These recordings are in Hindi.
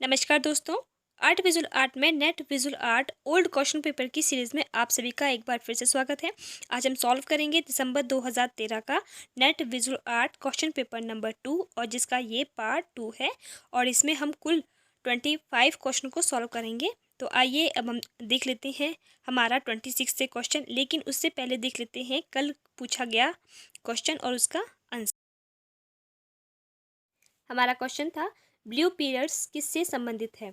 नमस्कार दोस्तों। आर्ट विजुअल आर्ट में net visual art old question paper की सीरीज में आप सभी का एक बार फिर से स्वागत है। आज हम सॉल्व करेंगे दिसंबर 2013 का net visual art question paper number 2 और जिसका ये पार्ट 2 है और इसमें हम कुल 25 क्वेश्चन को सॉल्व करेंगे। तो आइए अब हम देख लेते हैं हमारा 26 से क्वेश्चन, लेकिन उससे पहले देख लेते हैं कल पूछा गया क्वेश्चन और उसका आंसर। हमारा क्वेश्चन था ब्लू पीरियड्स किससे संबंधित है।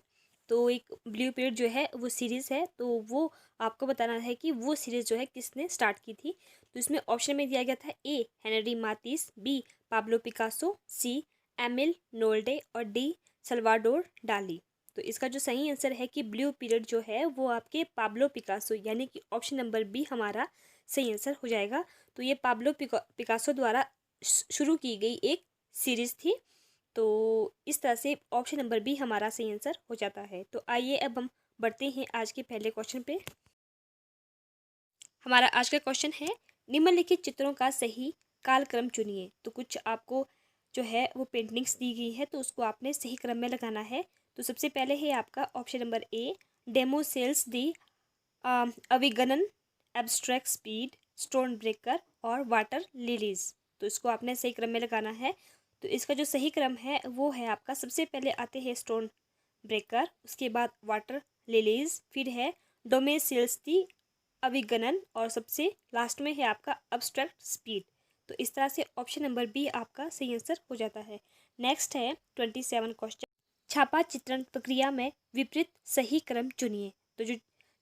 तो एक ब्लू पीरियड जो है वो सीरीज़ है, तो वो आपको बताना है कि वो सीरीज़ जो है किसने स्टार्ट की थी। तो इसमें ऑप्शन में दिया गया था A Henry मातिस, B Pablo Picasso, C Emil नोल्डे और डी सल्वाडोर डाली। तो इसका जो सही आंसर है कि ब्लू पीरियड जो है वो आपके पाब्लो पिकासो यानी कि ऑप्शन नंबर बी हमारा सही आंसर हो जाएगा। तो ये पाब्लो पिकासो द्वारा शुरू की गई एक सीरीज़ थी। तो इस तरह से ऑप्शन नंबर बी हमारा सही आंसर हो जाता है। तो आइए अब हम बढ़ते हैं आज के पहले क्वेश्चन पे। हमारा आज का क्वेश्चन है निम्नलिखित चित्रों का सही कालक्रम चुनिए। तो कुछ आपको जो है वो पेंटिंग्स दी गई है, तो उसको आपने सही क्रम में लगाना है। तो सबसे पहले है आपका ऑप्शन नंबर ए डेमो सेल्स दी अविगनन एब्स्ट्रैक्ट स्पीड स्टोन ब्रेकर और वाटर लिलीज। तो इसको आपने सही क्रम में लगाना है। तो इसका जो सही क्रम है वो है आपका सबसे पहले आते हैं स्टोन ब्रेकर, उसके बाद वाटर लिलीज, फिर है डोमेसिल्स अविगणन और सबसे लास्ट में है आपका अब्स्ट्रैक्ट स्पीड। तो इस तरह से ऑप्शन नंबर बी आपका सही आंसर हो जाता है। नेक्स्ट है 27 क्वेश्चन। छापा चित्रण प्रक्रिया में विपरीत सही क्रम चुनिए। तो जो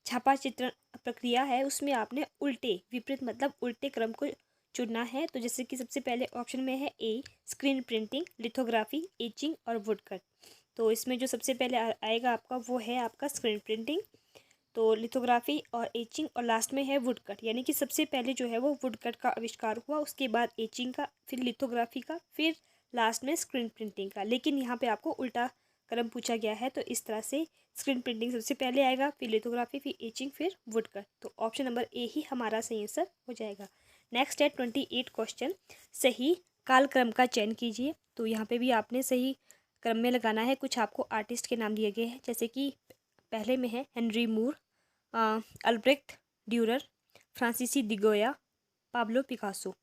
छापा चित्रण प्रक्रिया है उसमें आपने उल्टे विपरीत मतलब उल्टे क्रम को चुनना है। तो जैसे कि सबसे पहले ऑप्शन में है ए स्क्रीन प्रिंटिंग, लिथोग्राफी, एचिंग और वुडकट। तो इसमें जो सबसे पहले आएगा आपका वो है आपका स्क्रीन प्रिंटिंग, तो लिथोग्राफी और एचिंग और लास्ट में है वुडकट, यानी कि सबसे पहले जो है वो वुडकट का आविष्कार हुआ, उसके बाद एचिंग का, फिर लिथोग्राफी का, फिर लास्ट में स्क्रीन प्रिंटिंग का। लेकिन यहाँ पे आपको उल्टा क्रम पूछा गया है। तो इस तरह से स्क्रीन प्रिंटिंग सबसे पहले आएगा, फिर लिथोग्राफी, फिर एचिंग, फिर वुडकट। तो ऑप्शन नंबर ए ही हमारा सही आंसर हो जाएगा। नेक्स्ट है 28 क्वेश्चन। सही कालक्रम का चयन कीजिए। तो यहाँ पे भी आपने सही क्रम में लगाना है। कुछ आपको आर्टिस्ट के नाम दिए गए हैं, जैसे कि पहले में है हेनरी मूर, अल्ब्रेक्ट ड्यूरर, फ्रांसीसी दिगोया, पाब्लो पिकासो।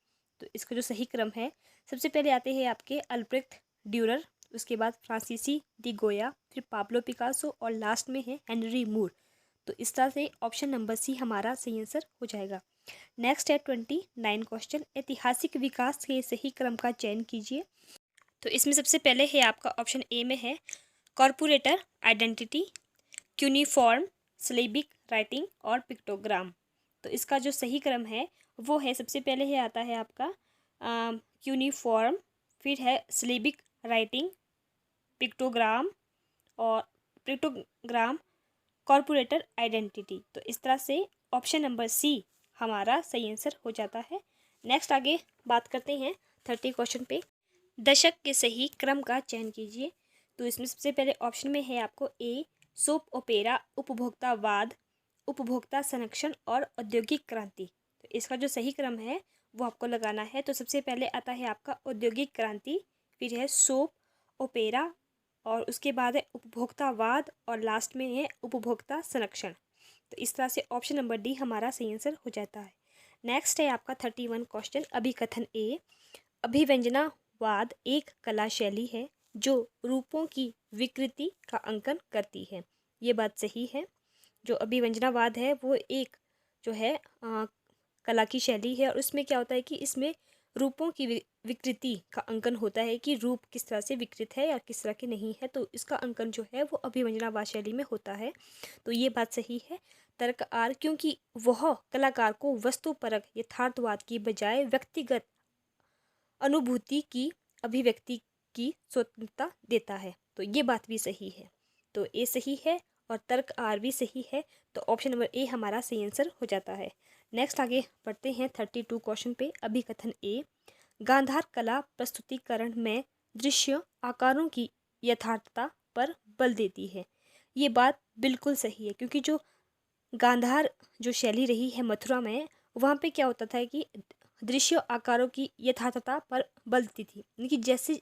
तो इसका जो सही क्रम है सबसे पहले आते हैं आपके अल्ब्रेक्ट ड्यूरर, उसके बाद फ्रांसीसी दिगोया, फिर पाब्लो पिकासो और लास्ट में है हेनरी मूर। तो इस तरह से ऑप्शन नंबर सी हमारा सही आंसर हो जाएगा। नेक्स्ट है 29 क्वेश्चन। ऐतिहासिक विकास के सही क्रम का चयन कीजिए। तो इसमें सबसे पहले है आपका ऑप्शन ए में है corporator identity, cuneiform syllabic writing और पिक्टोग्राम। तो इसका जो सही क्रम है वो है सबसे पहले है आता है आपका क्यूनिफॉर्म, फिर है सिलेबिक राइटिंग, पिक्टोग्राम और पिक्टोग्राम कॉर्पोरेटर आइडेंटिटी। तो इस तरह से ऑप्शन नंबर सी हमारा सही आंसर हो जाता है। नेक्स्ट आगे बात करते हैं 30 क्वेश्चन पे। दशक के सही क्रम का चयन कीजिए। तो इसमें सबसे पहले ऑप्शन में है आपको ए सोप ओपेरा, उपभोक्तावाद, उपभोक्ता संरक्षण और औद्योगिक क्रांति। तो इसका जो सही क्रम है वो आपको लगाना है। तो सबसे पहले आता है आपका औद्योगिक क्रांति, फिर है सोप ओपेरा और उसके बाद है उपभोक्तावाद और लास्ट में है उपभोक्ता संरक्षण। तो इस तरह से ऑप्शन नंबर डी हमारा सही आंसर हो जाता है। नेक्स्ट है आपका 31 क्वेश्चन। अभिकथन ए अभिव्यंजनावाद एक कला शैली है जो रूपों की विकृति का अंकन करती है। ये बात सही है। जो अभिव्यंजनावाद है वो एक जो है कला की शैली है और उसमें क्या होता है कि इसमें रूपों की विकृति का अंकन होता है कि रूप किस तरह से विकृत है या किस तरह के नहीं है। तो इसका अंकन जो है वो अभिव्यंजनावाद शैली में होता है। तो ये बात सही है। तर्क आर क्योंकि वह कलाकार को वस्तुपरक यथार्थवाद की बजाय व्यक्तिगत अनुभूति की अभिव्यक्ति की स्वतंत्रता देता है। तो ये बात भी सही है। तो ए सही है और तर्क आर भी सही है। तो ऑप्शन नंबर ए हमारा सही आंसर हो जाता है। नेक्स्ट आगे बढ़ते हैं 32 क्वेश्चन पे। अभिकथन ए गांधार कला प्रस्तुतिकरण में दृश्य आकारों की यथार्थता पर बल देती है। ये बात बिल्कुल सही है, क्योंकि जो गांधार जो शैली रही है मथुरा में, वहाँ पे क्या होता था कि दृश्य आकारों की यथार्थता पर बल देती थी, यानी कि जैसे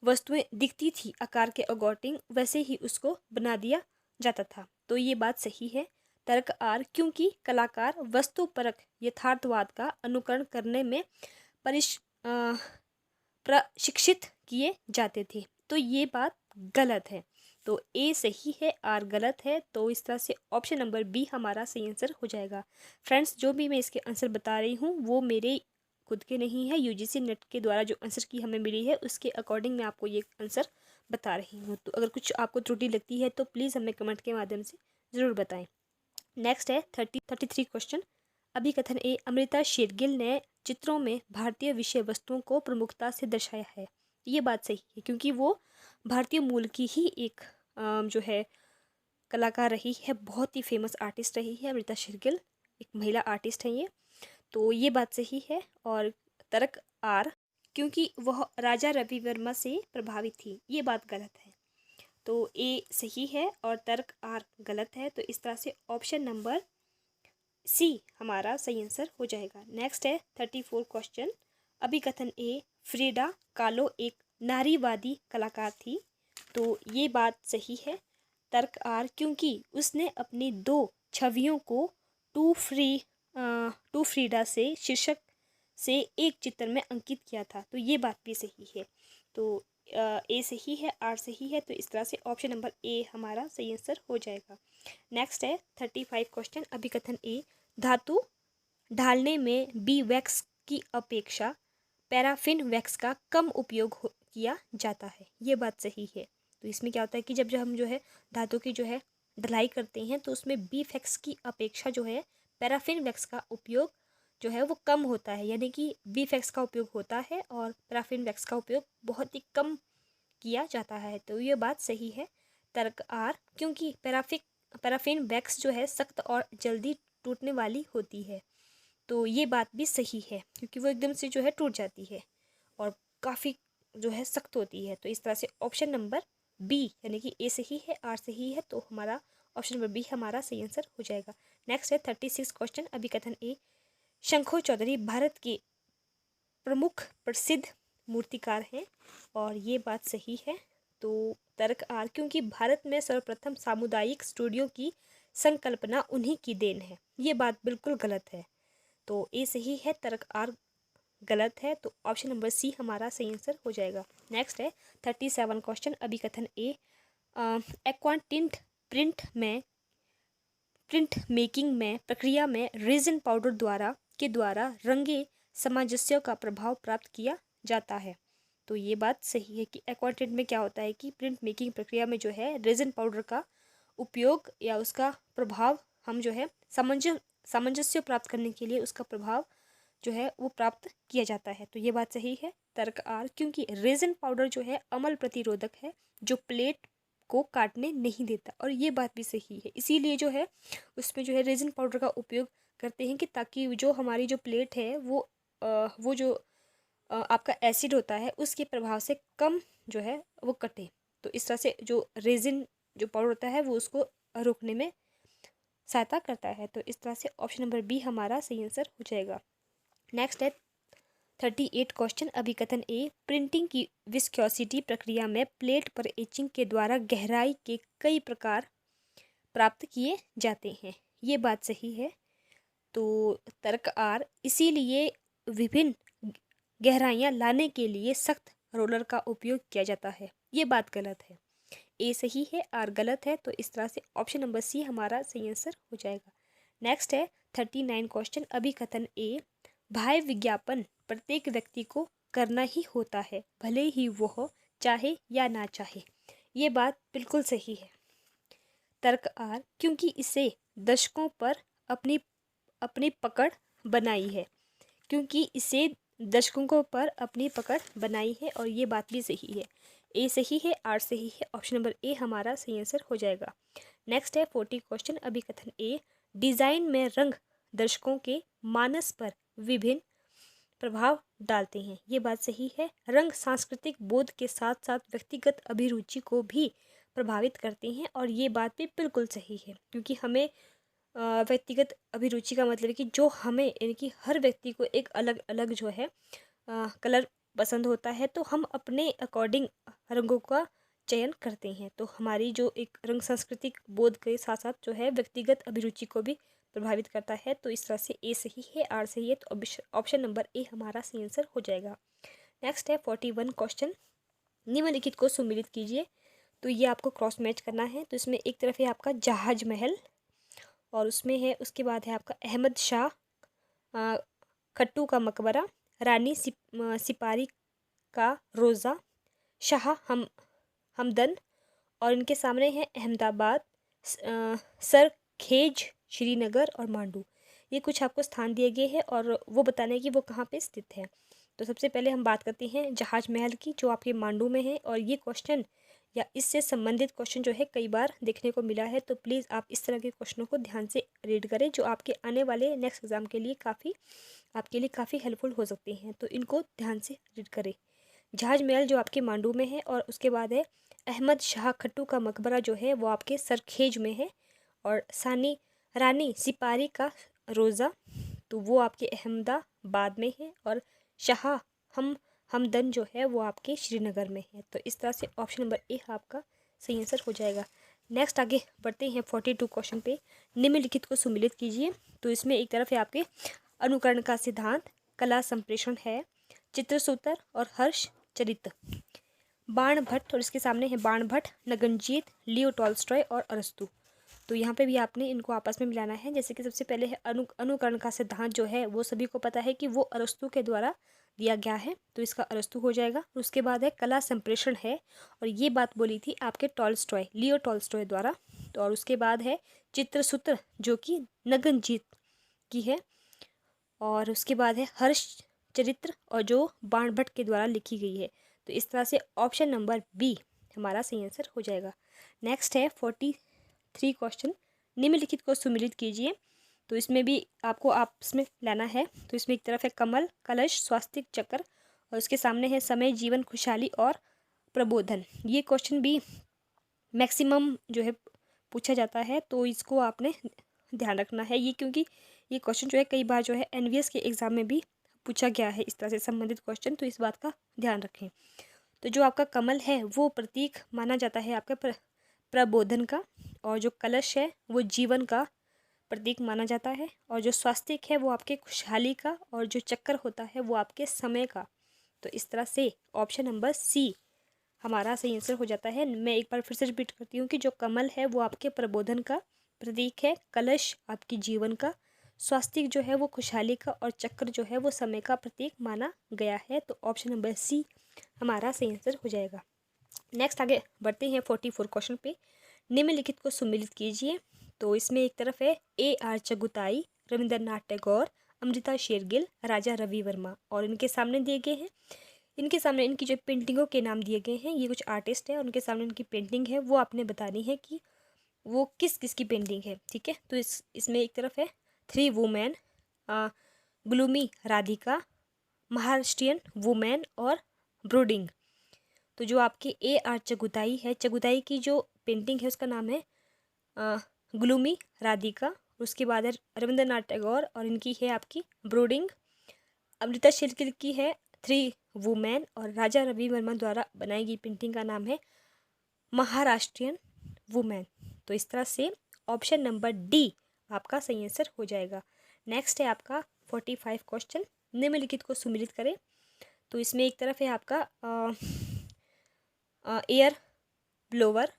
वस्तुएं दिखती थी आकार के अकॉर्डिंग, वैसे ही उसको बना दिया जाता था। तो ये बात सही है। तर्क आर, क्योंकि कलाकार वस्तुपरक यथार्थवाद का अनुकरण करने में प्रशिक्षित किए जाते थे। तो ये बात गलत है। तो ए सही है, आर गलत है। तो इस तरह से ऑप्शन नंबर बी हमारा सही आंसर हो जाएगा। फ्रेंड्स, जो भी मैं इसके आंसर बता रही हूँ वो मेरे खुद के नहीं है, यूजीसी नेट के द्वारा जो आंसर की हमें मिली है उसके अकॉर्डिंग मैं आपको ये आंसर बता रही हूँ। तो अगर कुछ आपको त्रुटि लगती है तो प्लीज़ हमें कमेंट के माध्यम से ज़रूर बताएं। नेक्स्ट है 33 क्वेश्चन। अभिकथन ए, अमृता शेरगिल ने चित्रों में भारतीय विषय वस्तुओं को प्रमुखता से दर्शाया है। ये बात सही है, क्योंकि वो भारतीय मूल की ही एक जो है कलाकार रही है, बहुत ही फेमस आर्टिस्ट रही है अमृता शेरगिल, एक महिला आर्टिस्ट है ये। तो ये बात सही है। और तर्क आर, क्योंकि वह राजा रवि वर्मा से प्रभावित थी। ये बात गलत है। तो ए सही है और तर्क आर गलत है। तो इस तरह से ऑप्शन नंबर सी हमारा सही आंसर हो जाएगा। नेक्स्ट है 34 क्वेश्चन। अभिकथन ए, फ्रीडा कालो एक नारीवादी कलाकार थी। तो ये बात सही है। तर्क आर, क्योंकि उसने अपनी 2 छवियों को टू फ्रीडा से शीर्षक से एक चित्र में अंकित किया था। तो ये बात भी सही है। तो ए सही है, आर सही है। तो इस तरह से ऑप्शन नंबर ए हमारा सही आंसर हो जाएगा। नेक्स्ट है 35 क्वेश्चन। अभिकथन ए, धातु ढालने में बी वैक्स की अपेक्षा पैराफिन वैक्स का कम उपयोग किया जाता है। ये बात सही है। तो इसमें क्या होता है कि जब हम जो है धातु की जो है ढलाई करते हैं तो उसमें बी वैक्स की अपेक्षा जो है पैराफिन वैक्स का उपयोग जो है वो कम होता है, यानी कि बी वैक्स का उपयोग होता है और पैराफिन वैक्स का उपयोग बहुत ही कम किया जाता है। तो ये बात सही है। तर्क आर, क्योंकि पैराफिन वैक्स जो है सख्त और जल्दी टूटने वाली होती है। तो ये बात भी सही है, क्योंकि वो एकदम से जो है टूट जाती है और काफ़ी जो है सख्त होती है। तो इस तरह से ऑप्शन नंबर बी यानी कि ए सही है, आर सही है। तो हमारा ऑप्शन नंबर बी हमारा सही आंसर हो जाएगा। नेक्स्ट है 36 क्वेश्चन। अभिकथन ए, शंखो चौधरी भारत के प्रमुख प्रसिद्ध मूर्तिकार हैं। और ये बात सही है। तो तर्क आर, क्योंकि भारत में सर्वप्रथम सामुदायिक स्टूडियो की संकल्पना उन्हीं की देन है। ये बात बिल्कुल गलत है। तो ए सही है, तर्क आर गलत है। तो ऑप्शन नंबर सी हमारा सही आंसर हो जाएगा। नेक्स्ट है 37 क्वेश्चन। अभिकथन ए, एक्वाटिंट प्रिंट मेकिंग में प्रक्रिया में रेजिन पाउडर द्वारा रंगे सामंजस्य का प्रभाव प्राप्त किया जाता है। तो ये बात सही है कि एक्वाटिंट में क्या होता है कि प्रिंट मेकिंग प्रक्रिया में जो है रेजिन पाउडर का उपयोग या उसका प्रभाव हम जो है सामंजस्य प्राप्त करने के लिए उसका प्रभाव जो है वो प्राप्त किया जाता है। तो ये बात सही है। तर्क आर, क्योंकि रेजिन पाउडर जो है अम्ल प्रतिरोधक है, जो प्लेट को काटने नहीं देता। और ये बात भी सही है, इसीलिए जो है उसमें जो है रेजिन पाउडर का उपयोग करते हैं कि ताकि जो हमारी जो प्लेट है वो जो आपका एसिड होता है उसके प्रभाव से कम जो है वो कटे। तो इस तरह से जो रेजिन जो पाउडर होता है वो उसको रोकने में सहायता करता है। तो इस तरह से ऑप्शन नंबर बी हमारा सही आंसर हो जाएगा। नेक्स्ट है 38 क्वेश्चन। अभिकथन ए, प्रिंटिंग की विस्कोसिटी प्रक्रिया में प्लेट पर एचिंग के द्वारा गहराई के कई प्रकार प्राप्त किए जाते हैं। ये बात सही है। तो तर्क आर, इसीलिए विभिन्न गहराइयाँ लाने के लिए सख्त रोलर का उपयोग किया जाता है। ये बात गलत है। ए सही है, आर गलत है। तो इस तरह से ऑप्शन नंबर सी हमारा सही आंसर हो जाएगा। नेक्स्ट है 39 क्वेश्चन। अभिकथन ए, बाह्य विज्ञापन प्रत्येक व्यक्ति को करना ही होता है, भले ही वह चाहे या ना चाहे। ये बात बिल्कुल सही है। तर्क आर, क्योंकि इसे दशकों पर अपनी पकड़ बनाई है, और ये बात भी सही है। ए सही है, आर सही है। ऑप्शन नंबर ए हमारा सही आंसर हो जाएगा। नेक्स्ट है 40 क्वेश्चन। अभिकथन ए, डिजाइन में रंग दर्शकों के मानस पर विभिन्न प्रभाव डालते हैं। ये बात सही है। रंग सांस्कृतिक बोध के साथ साथ व्यक्तिगत अभिरुचि को भी प्रभावित करते हैं, और ये बात भी बिल्कुल सही है, क्योंकि हमें व्यक्तिगत अभिरुचि का मतलब है कि जो हमें यानी कि हर व्यक्ति को एक अलग अलग जो है कलर पसंद होता है तो हम अपने अकॉर्डिंग रंगों का चयन करते हैं। तो हमारी जो एक रंग सांस्कृतिक बोध के साथ साथ जो है व्यक्तिगत अभिरुचि को भी प्रभावित करता है। तो इस तरह से ए सही है, आर सही है, तो ऑप्शन नंबर ए हमारा सही आंसर हो जाएगा। नेक्स्ट है 41 क्वेश्चन, निम्नलिखित को सुमेलित कीजिए। तो ये आपको क्रॉस मैच करना है। तो इसमें एक तरफ है आपका जहाज महल, और उसमें है उसके बाद है आपका अहमद शाह खट्टू का मकबरा, रानी सिपारी का रोज़ा, शाह हमदन, और इनके सामने है अहमदाबाद, सरखेज, श्रीनगर और मांडू। ये कुछ आपको स्थान दिए गए हैं और वो बताने कि वो कहाँ पे स्थित है। तो सबसे पहले हम बात करते हैं जहाज महल की, जो आपके मांडू में है। और ये क्वेश्चन या इससे संबंधित क्वेश्चन जो है कई बार देखने को मिला है। तो प्लीज़ आप इस तरह के क्वेश्चनों को ध्यान से रीड करें, जो आपके आने वाले नेक्स्ट एग्जाम के लिए आपके लिए काफ़ी हेल्पफुल हो सकते हैं। तो इनको ध्यान से रीड करें। जहाज महल जो आपके मांडू में है, और उसके बाद है अहमद शाह खट्टू का मकबरा जो है वो आपके सरखेज में है, और रानी सिपारी का रोज़ा तो वो आपके अहमदाबाद में है, और शाह हमदन जो है वो आपके श्रीनगर में है। तो इस तरह से ऑप्शन नंबर ए आपका सही आंसर हो जाएगा। नेक्स्ट आगे बढ़ते हैं 42 क्वेश्चन पे, निम्नलिखित को सुमेलित कीजिए। तो इसमें एक तरफ है आपके अनुकरण का सिद्धांत, कला संप्रेषण है, चित्रसूत्र और हर्ष चरित्र, बाण भट्ट, और इसके सामने है बाण भट्ट, नगनजीत, लियो टॉल्स्टॉय और अरस्तु। तो यहाँ पे भी आपने इनको आपस में मिलाना है। जैसे कि सबसे पहले है अनुकरण का सिद्धांत जो है वो सभी को पता है कि वो अरस्तु के द्वारा दिया गया है, तो इसका अरस्तु हो जाएगा। उसके बाद है कला संप्रेषण है, और ये बात बोली थी आपके टॉल्स्टॉय, लियो टॉल्स्टॉय द्वारा। तो और उसके बाद है चित्रसूत्र जो कि नगनजीत की है, और उसके बाद है हर्ष चरित्र, और जो बाण भट्ट के द्वारा लिखी गई है। तो इस तरह से ऑप्शन नंबर बी हमारा सही आंसर हो जाएगा। नेक्स्ट है 43 क्वेश्चन, निम्नलिखित को सुमेलित कीजिए। तो इसमें भी आपको आपस में लाना है। तो इसमें एक तरफ है कमल, कलश, स्वास्तिक, चक्र, और उसके सामने है समय, जीवन, खुशहाली और प्रबोधन। ये क्वेश्चन भी मैक्सिमम जो है पूछा जाता है, तो इसको आपने ध्यान रखना है। ये क्योंकि ये क्वेश्चन जो है कई बार जो है एनवीएस के एग्ज़ाम में भी पूछा गया है इस तरह से संबंधित क्वेश्चन, तो इस बात का ध्यान रखें। तो जो आपका कमल है वो प्रतीक माना जाता है आपका प्रबोधन का, और जो कलश है वो जीवन का प्रतीक माना जाता है, और जो स्वास्तिक है वो आपके खुशहाली का, और जो चक्कर होता है वो आपके समय का। तो इस तरह से ऑप्शन नंबर सी हमारा सही आंसर हो जाता है। मैं एक बार फिर से रिपीट करती हूँ कि जो कमल है वो आपके प्रबोधन का प्रतीक है, कलश आपकी जीवन का, स्वास्तिक जो है वो खुशहाली का, और चक्र जो है वो समय का प्रतीक माना गया है। तो ऑप्शन नंबर सी हमारा सही आंसर हो जाएगा। नेक्स्ट आगे बढ़ते हैं 44 क्वेश्चन पे, निम्नलिखित को सुमेलित कीजिए। तो इसमें एक तरफ है A.R. चगुताई, रविंद्रनाथ टैगोर, अमृता शेरगिल, राजा रवि वर्मा, और इनके सामने दिए गए हैं। इनके सामने इनकी जो पेंटिंगों के नाम दिए गए हैं, ये कुछ आर्टिस्ट है, उनके सामने इनकी पेंटिंग है, वो आपने बतानी है कि वो किस किस की पेंटिंग है। ठीक है, तो इसमें एक तरफ है 3 women, gloomy Radhika, Maharashtrian women और ब्रोडिंग। तो जो आपकी A.R. चगुताई है, चगुताई की जो पेंटिंग है उसका नाम है ग्लूमी राधिका। उसके बाद है रविंद्रनाथ टैगोर, और इनकी है आपकी ब्रोडिंग। अमृता शेरगिल की है 3 वुमेन, और राजा रवि वर्मा द्वारा बनाई गई पेंटिंग का नाम है महाराष्ट्रियन वुमेन। तो इस तरह से ऑप्शन नंबर डी आपका सही आंसर हो जाएगा। नेक्स्ट है आपका 45 क्वेश्चन, निम्नलिखित को सुमेलित करें। तो इसमें एक तरफ है आपका एयर ब्लोवर,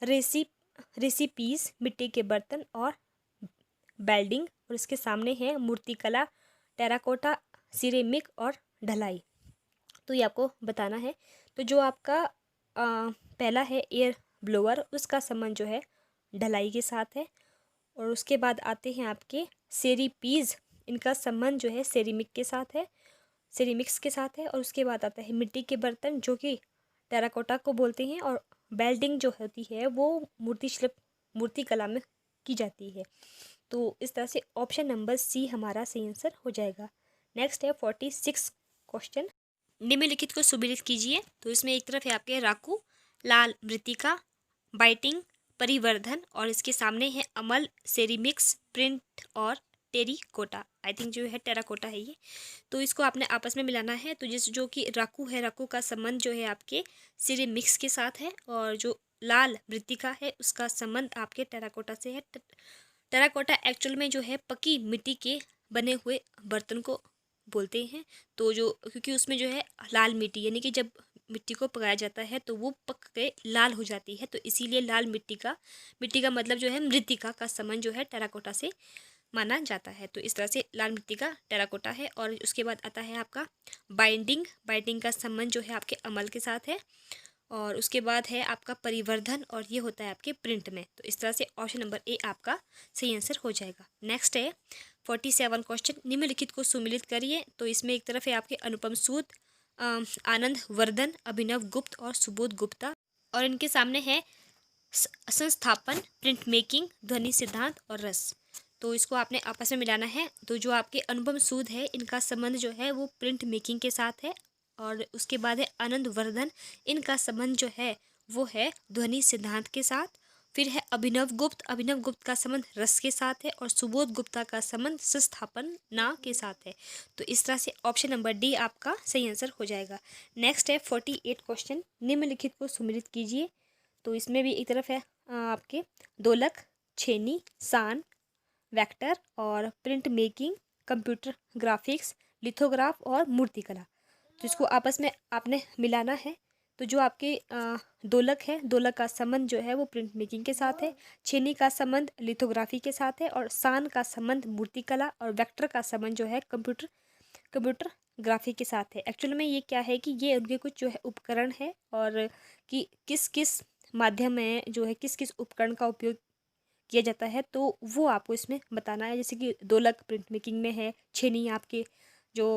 रेसिपीज मिट्टी के बर्तन और बेल्डिंग, और इसके सामने है मूर्तिकला, टेराकोटा, सिरेमिक और ढलाई। तो ये आपको बताना है। तो जो आपका पहला है एयर ब्लोअर, उसका संबंध जो है ढलाई के साथ है, और उसके बाद आते हैं आपके सेरीपीज, इनका संबंध जो है सेरेमिक के साथ है, सेरेमिक्स के साथ है, और उसके बाद आता है मिट्टी के बर्तन जो कि टेराकोटा को बोलते हैं, और बेल्डिंग जो होती है वो मूर्ति कला में की जाती है। तो इस तरह से ऑप्शन नंबर सी हमारा सही आंसर हो जाएगा। नेक्स्ट है 46 क्वेश्चन, निम्नलिखित को सुमेलित कीजिए। तो इसमें एक तरफ है आपके राकू, लाल मृतिका, बाइटिंग, परिवर्धन, और इसके सामने है अमल, सेरेमिक्स, प्रिंट और टेरिकोटा, आई थिंक जो है टेराकोटा है ये। तो इसको आपने आपस में मिलाना है। तो जिस जो कि राकू है, राकू का संबंध जो है आपके सिरेमिक्स के साथ है, और जो लाल मृत्तिका है उसका संबंध आपके टेराकोटा से है। टेराकोटा एक्चुअल में जो है पकी मिट्टी के बने हुए बर्तन को बोलते हैं। तो जो क्योंकि उसमें जो है लाल मिट्टी, यानी कि जब मिट्टी को पकाया जाता है तो वो पक के लाल हो जाती है, तो इसीलिए लाल मिट्टी का मतलब जो है मृत्तिका का संबंध जो है टेराकोटा से माना जाता है। तो इस तरह से लाल मिट्टी का टेराकोटा है। और उसके बाद आता है आपका बाइंडिंग का संबंध जो है आपके अमल के साथ है। और उसके बाद है आपका परिवर्धन, और ये होता है आपके प्रिंट में। तो इस तरह से ऑप्शन नंबर ए आपका सही आंसर हो जाएगा। नेक्स्ट है 47 क्वेश्चन, निम्नलिखित को सुमिलित करिए। तो इसमें एक तरफ है आपके अनुपम सूद, आनंद वर्धन, अभिनव गुप्त और सुबोध गुप्ता, और इनके सामने है संस्थापन, प्रिंट मेकिंग, ध्वनि सिद्धांत और रस। तो इसको आपने आपस में मिलाना है। तो जो आपके अनुपम सूद है इनका संबंध जो है वो प्रिंट मेकिंग के साथ है। और उसके बाद है आनंद वर्धन, इनका संबंध जो है वो है ध्वनि सिद्धांत के साथ। फिर है अभिनव गुप्त का संबंध रस के साथ है। और सुबोध गुप्ता का संबंध संस्थापना के साथ है। तो इस तरह से ऑप्शन नंबर डी आपका सही आंसर हो जाएगा। नेक्स्ट है 48 क्वेश्चन, निम्नलिखित को सुमिलित कीजिए। तो इसमें भी एक तरफ है आपके दोलक, छेनी, सान, वेक्टर और print making, computer graphics, lithograph और मूर्तिकला। तो इसको आपस में आपने मिलाना है। तो जो आपके दोलक है, दोलक का संबंध जो है वो प्रिंट मेकिंग के साथ है। छेनी का संबंध लिथोग्राफी के साथ है। और सान का संबंध मूर्तिकला, और वेक्टर का संबंध जो है कंप्यूटर ग्राफी के साथ है। एक्चुअल में ये क्या है कि ये उनके कुछ जो है उपकरण है, और कि किस किस माध्यम में जो है किस किस उपकरण का उपयोग किया जाता है, तो वो आपको इसमें बताना है। जैसे कि दोलक प्रिंट मेकिंग में है, छेनी आपके जो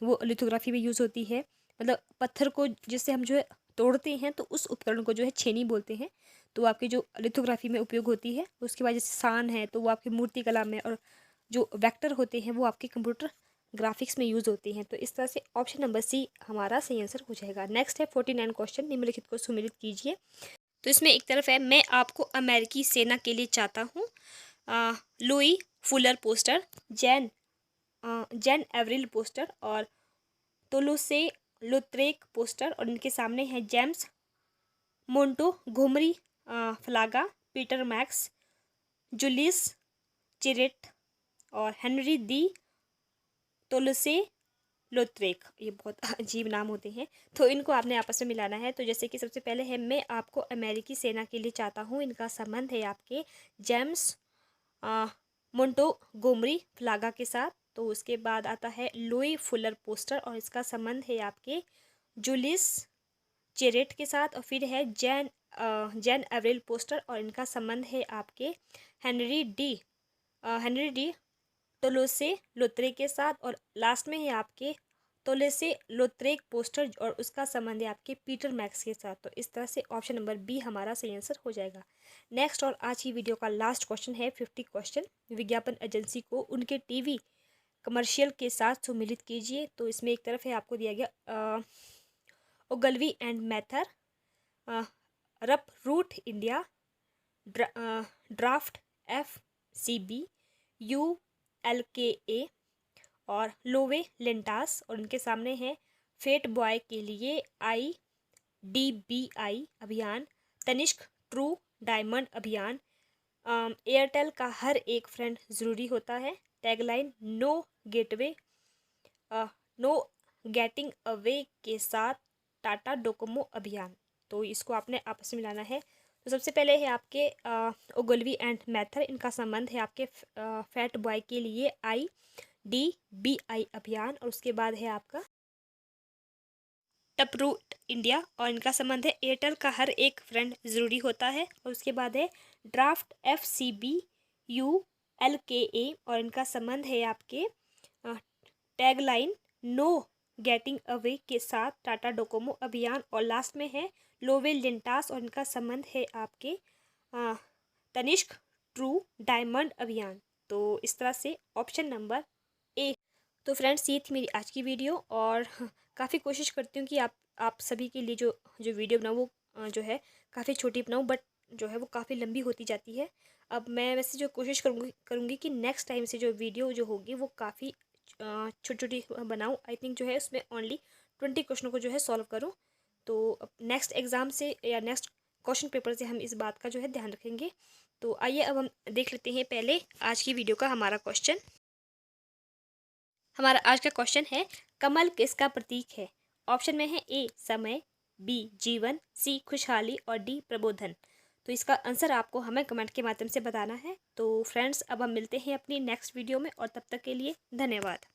वो लिथोग्राफी में यूज़ होती है, मतलब पत्थर को जिससे हम जो है तोड़ते हैं तो उस उपकरण को जो है छेनी बोलते हैं। तो आपकी जो लिथोग्राफी में उपयोग होती है। उसके बाद जैसे सान है तो वो आपकी मूर्तिकला में, और जो वेक्टर होते हैं वो आपके कंप्यूटर ग्राफिक्स में यूज़ होती हैं। तो इस तरह से ऑप्शन नंबर सी हमारा सही आंसर हो जाएगा। नेक्स्ट है 49 क्वेश्चन, निम्नलिखित को सुमिलित कीजिए। तो इसमें एक तरफ है मैं आपको अमेरिकी सेना के लिए चाहता हूँ, Loie Fuller poster, Jane Avril poster और टोलोसे लोत्रेक पोस्टर, और इनके सामने है James Montgomery, Flagg, Peter Max, Julius Cheret और हेनरी दी टोलोसे लोत्रेक। ये बहुत अजीब नाम होते हैं। तो इनको आपने आपस में मिलाना है। तो जैसे कि सबसे पहले है मैं आपको अमेरिकी सेना के लिए चाहता हूँ, इनका संबंध है आपके जेम्स मोंटोगोमरी फ्लागा के साथ। तो उसके बाद आता है लुई फुलर पोस्टर, और इसका संबंध है आपके जुलियस चेरेट के साथ। और फिर है जैन एवरिल पोस्टर, और इनका संबंध है आपके हेनरी डी टोलोसे लोत्रेक के साथ। और लास्ट में है आपके टोलोसे लोत्रेक पोस्टर, और उसका संबंध है आपके पीटर मैक्स के साथ। तो इस तरह से ऑप्शन नंबर बी हमारा सही आंसर हो जाएगा। नेक्स्ट और आज की वीडियो का लास्ट क्वेश्चन है 50 क्वेश्चन, विज्ञापन एजेंसी को उनके टीवी कमर्शियल के साथ सुमिलित कीजिए। तो इसमें एक तरफ है आपको दिया गया ओगलवी एंड मैथर, रप रूट इंडिया, ड्राफ्ट FCB, ULKA और लोवे लेंटास, और उनके सामने है फेट बॉय के लिए IDBI अभियान, तनिष्क ट्रू डायमंड अभियान, एयरटेल का हर एक फ्रेंड ज़रूरी होता है, टैगलाइन नो गेटिंग अवे के साथ टाटा डोकोमो अभियान। तो इसको आपने आपस में मिलाना है। तो सबसे पहले है आपके ओगलवी एंड मैथर, इनका संबंध है आपके फैट बॉय के लिए IDBI अभियान। और उसके बाद है आपका टपरूट इंडिया, और इनका संबंध है एयरटेल का हर एक फ्रेंड ज़रूरी होता है। और उसके बाद है ड्राफ्ट FCB ULKA, और इनका संबंध है आपके टैगलाइन नो गेटिंग अवे के साथ टाटा डोकोमो अभियान। और लास्ट में है लोवे लिंटास, और इनका संबंध है आपके तनिष्क ट्रू डायमंड अभियान। तो इस तरह से ऑप्शन नंबर ए। तो फ्रेंड्स ये थी मेरी आज की वीडियो, और काफ़ी कोशिश करती हूँ कि आप सभी के लिए जो वीडियो बनाऊँ वो जो है काफ़ी छोटी बनाऊँ, बट जो है वो काफ़ी लंबी होती जाती है। अब मैं वैसे जो कोशिश करूँगी कि नेक्स्ट टाइम से जो वीडियो जो होगी वो काफ़ी छोटी छोटी बनाऊँ। आई थिंक जो है उसमें ओनली 20 क्वेश्चनों को जो है सॉल्व करूँ। तो नेक्स्ट एग्ज़ाम से या नेक्स्ट क्वेश्चन पेपर से हम इस बात का जो है ध्यान रखेंगे। तो आइए अब हम देख लेते हैं पहले आज की वीडियो का हमारा क्वेश्चन। हमारा आज का क्वेश्चन है, कमल किसका प्रतीक है? ऑप्शन में है ए समय, बी जीवन, सी खुशहाली और डी प्रबोधन। तो इसका आंसर आपको हमें कमेंट के माध्यम से बताना है। तो फ्रेंड्स, अब हम मिलते हैं अपनी नेक्स्ट वीडियो में और तब तक के लिए धन्यवाद।